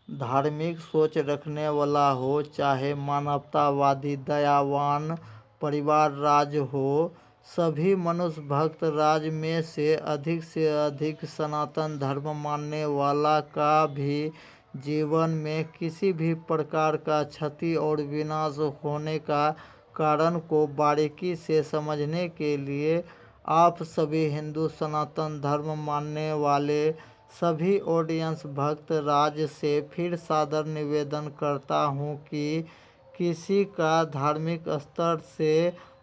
धार्मिक सोच रखने वाला हो, चाहे मानवतावादी दयावान परिवार राज हो, सभी मनुष्य भक्त राज में से अधिक सनातन धर्म मानने वाला का भी जीवन में किसी भी प्रकार का क्षति और विनाश होने का कारण को बारीकी से समझने के लिए आप सभी हिंदू सनातन धर्म मानने वाले सभी ऑडियंस भक्त राज से फिर सादर निवेदन करता हूँ कि किसी का धार्मिक स्तर से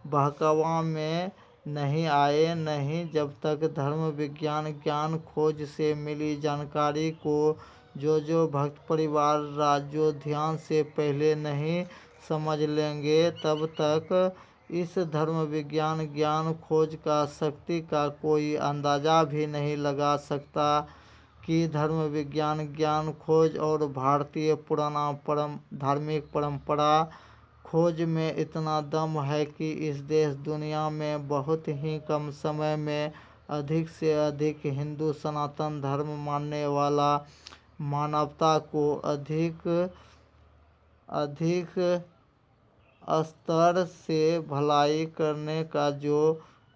बहकावा में नहीं आए। नहीं, जब तक धर्म विज्ञान ज्ञान खोज से मिली जानकारी को जो भक्त परिवार राजो ध्यान से पहले नहीं समझ लेंगे, तब तक इस धर्म विज्ञान ज्ञान खोज का शक्ति का कोई अंदाजा भी नहीं लगा सकता कि धर्म विज्ञान ज्ञान खोज और भारतीय पुराना धार्मिक परंपरा खोज में इतना दम है कि इस देश दुनिया में बहुत ही कम समय में अधिक से अधिक हिंदू सनातन धर्म मानने वाला मानवता को अधिक स्तर से भलाई करने का जो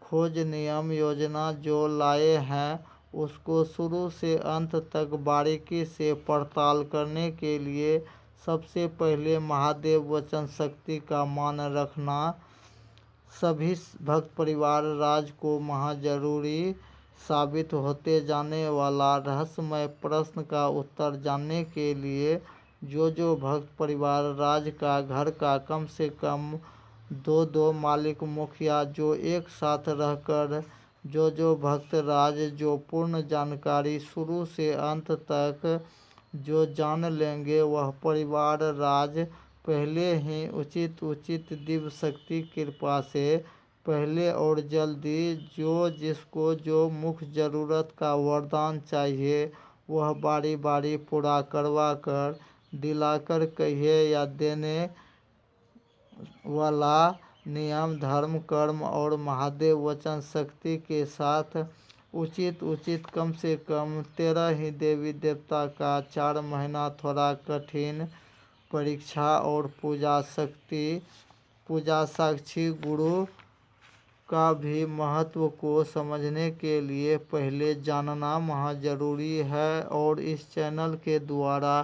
खोज नियम योजना जो लाए हैं, उसको शुरू से अंत तक बारीकी से पड़ताल करने के लिए सबसे पहले महादेव वचन शक्ति का मान रखना सभी भक्त परिवार राज को महाजरूरी साबित होते जाने वाला रहस्यमय प्रश्न का उत्तर जानने के लिए जो भक्त परिवार राज का घर का कम से कम दो मालिक मुखिया जो एक साथ रहकर जो भक्त राज जो पूर्ण जानकारी शुरू से अंत तक जो जान लेंगे, वह परिवार राज पहले ही उचित दिव्य शक्ति कृपा से पहले और जल्दी जिसको जो मुख्य जरूरत का वरदान चाहिए, वह बारी बारी पूरा करवा कर दिलाकर कहिए या देने वाला नियम धर्म कर्म और महादेव वचन शक्ति के साथ उचित कम से कम 13 ही देवी देवता का 4 महीना थोड़ा कठिन परीक्षा और पूजा साक्षी गुरु का भी महत्व को समझने के लिए पहले जानना महाजरूरी है। और इस चैनल के द्वारा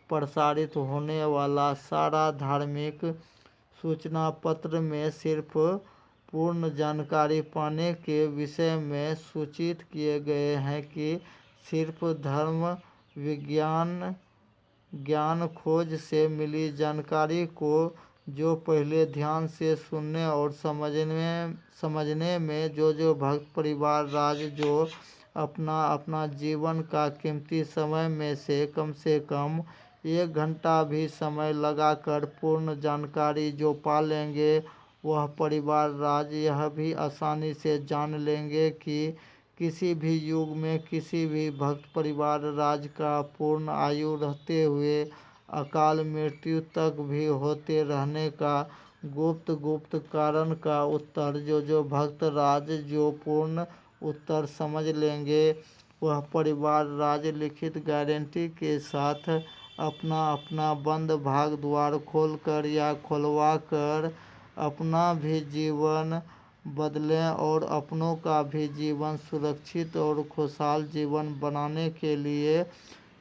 प्रसारित होने वाला सारा धार्मिक सूचना पत्र में सिर्फ पूर्ण जानकारी पाने के विषय में सूचित किए गए हैं कि सिर्फ धर्म विज्ञान ज्ञान खोज से मिली जानकारी को जो पहले ध्यान से सुनने और समझने में जो भक्त परिवार राज जो अपना जीवन का कीमती समय में से कम 1 घंटा भी समय लगाकर पूर्ण जानकारी जो पा लेंगे, वह परिवार राज यह भी आसानी से जान लेंगे कि किसी भी युग में किसी भी भक्त परिवार राज का पूर्ण आयु रहते हुए अकाल मृत्यु तक भी होते रहने का गुप्त कारण का उत्तर जो भक्त राज जो पूर्ण उत्तर समझ लेंगे, वह परिवार राज लिखित गारंटी के साथ अपना बंद भाग द्वार खोलकर या खुलवा कर अपना भी जीवन बदलें और अपनों का भी जीवन सुरक्षित और खुशहाल जीवन बनाने के लिए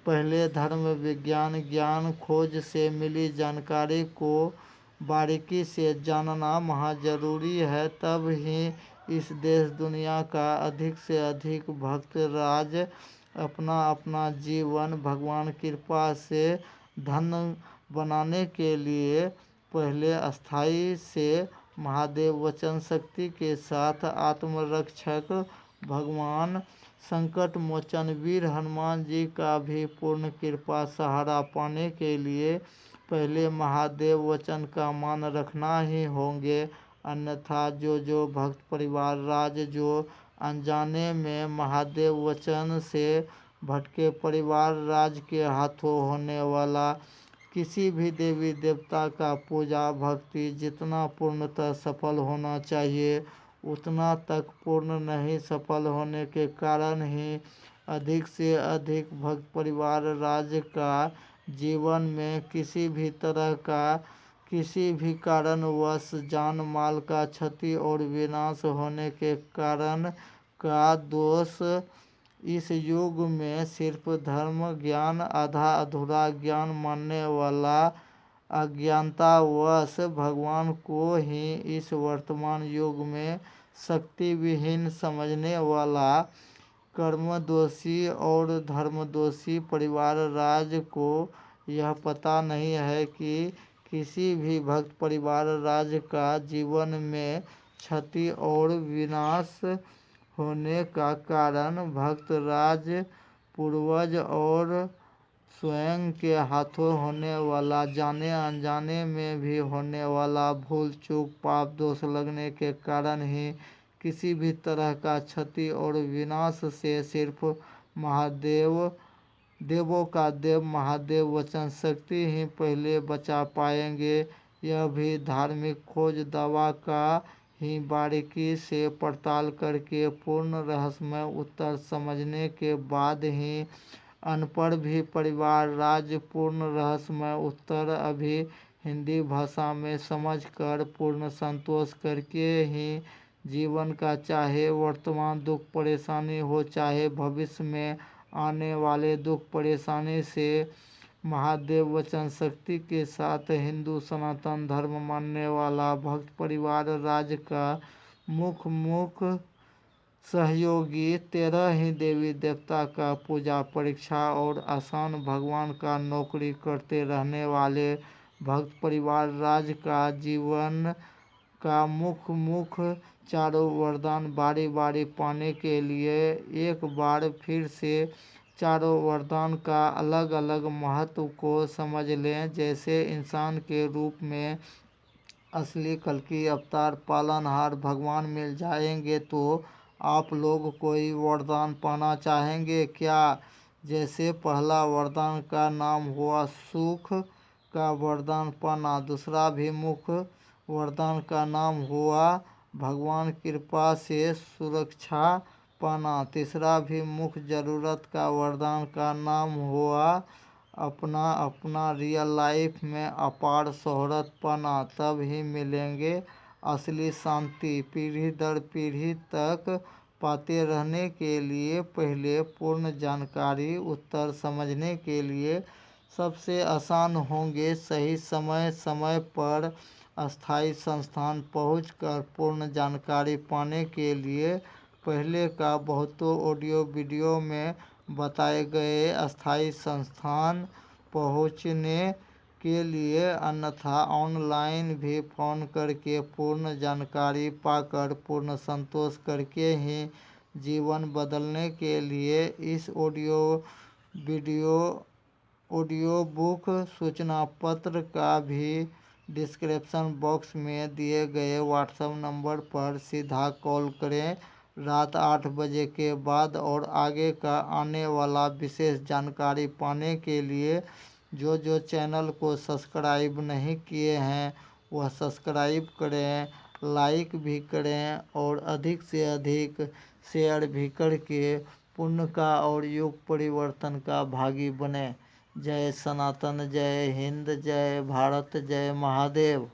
पहले धर्म विज्ञान ज्ञान खोज से मिली जानकारी को बारीकी से जानना महाजरूरी है। तब ही इस देश दुनिया का अधिक से अधिक भक्त राज अपना जीवन भगवान कृपा से धन्य बनाने के लिए पहले अस्थाई से महादेव वचन शक्ति के साथ आत्मरक्षक भगवान संकट मोचन वीर हनुमान जी का भी पूर्ण कृपा सहारा पाने के लिए पहले महादेव वचन का मान रखना ही होंगे। अन्यथा जो भक्त परिवार राज जो अनजाने में महादेव वचन से भटके परिवार राज के हाथों होने वाला किसी भी देवी देवता का पूजा भक्ति जितना पूर्णतः सफल होना चाहिए, उतना तक पूर्ण नहीं सफल होने के कारण ही अधिक से अधिक भक्त परिवार राज का जीवन में किसी भी तरह का किसी भी कारणवश जान माल का क्षति और विनाश होने के कारण का दोष इस युग में सिर्फ धर्म ज्ञान आधा अधूरा ज्ञान मानने वाला अज्ञानतावश भगवान को ही इस वर्तमान युग में शक्ति विहीन समझने वाला कर्मदोषी और धर्मदोषी परिवार राज को यह पता नहीं है कि किसी भी भक्त परिवार राज का जीवन में क्षति और विनाश होने का कारण भक्त राज पूर्वज और स्वयं के हाथों होने वाला जाने अनजाने में भी होने वाला भूल चूक पाप दोष लगने के कारण ही किसी भी तरह का क्षति और विनाश से सिर्फ देवों का देव महादेव वचन शक्ति ही पहले बचा पाएंगे। यह भी धार्मिक खोज दवा का ही बारीकी से पड़ताल करके पूर्ण रहस्यमय उत्तर समझने के बाद ही अनपढ़ भी परिवार राज पूर्ण रहस्यमय उत्तर अभी हिंदी भाषा में समझकर पूर्ण संतोष करके ही जीवन का चाहे वर्तमान दुख परेशानी हो चाहे भविष्य में आने वाले दुख परेशानी से महादेव वचन शक्ति के साथ हिंदू सनातन धर्म मानने वाला भक्त परिवार राज का मुख्य सहयोगी 13 ही देवी देवता का पूजा परीक्षा और आसान भगवान का नौकरी करते रहने वाले भक्त परिवार राज का जीवन का मुख्य चारों वरदान बारी बारी पाने के लिए एक बार फिर से चारों वरदान का अलग अलग महत्व को समझ लें। जैसे इंसान के रूप में असली कल्कि अवतार पालनहार भगवान मिल जाएंगे तो आप लोग कोई वरदान पाना चाहेंगे क्या? जैसे पहला वरदान का नाम हुआ सुख का वरदान पाना, दूसरा भी मुख्य वरदान का नाम हुआ भगवान कृपा से सुरक्षा पाना, तीसरा भी मुख्य जरूरत का वरदान का नाम हुआ अपना रियल लाइफ में अपार शोहरत पाना। तब ही मिलेंगे असली शांति। पीढ़ी दर पीढ़ी तक पाते रहने के लिए पहले पूर्ण जानकारी उत्तर समझने के लिए सबसे आसान होंगे सही समय पर अस्थायी संस्थान पहुंचकर पूर्ण जानकारी पाने के लिए पहले का बहुतों ऑडियो वीडियो में बताए गए अस्थायी संस्थान पहुंचने के लिए, अन्यथा ऑनलाइन भी फ़ोन करके पूर्ण जानकारी पाकर पूर्ण संतोष करके ही जीवन बदलने के लिए इस ऑडियो बुक सूचना पत्र का भी डिस्क्रिप्शन बॉक्स में दिए गए व्हाट्सएप नंबर पर सीधा कॉल करें। रात 8 बजे के बाद और आगे का आने वाला विशेष जानकारी पाने के लिए जो चैनल को सब्सक्राइब नहीं किए हैं वह सब्सक्राइब करें, लाइक भी करें और अधिक से अधिक शेयर भी करके पुण्य का और युग परिवर्तन का भागी बने। जय सनातन, जय हिंद, जय भारत, जय महादेव।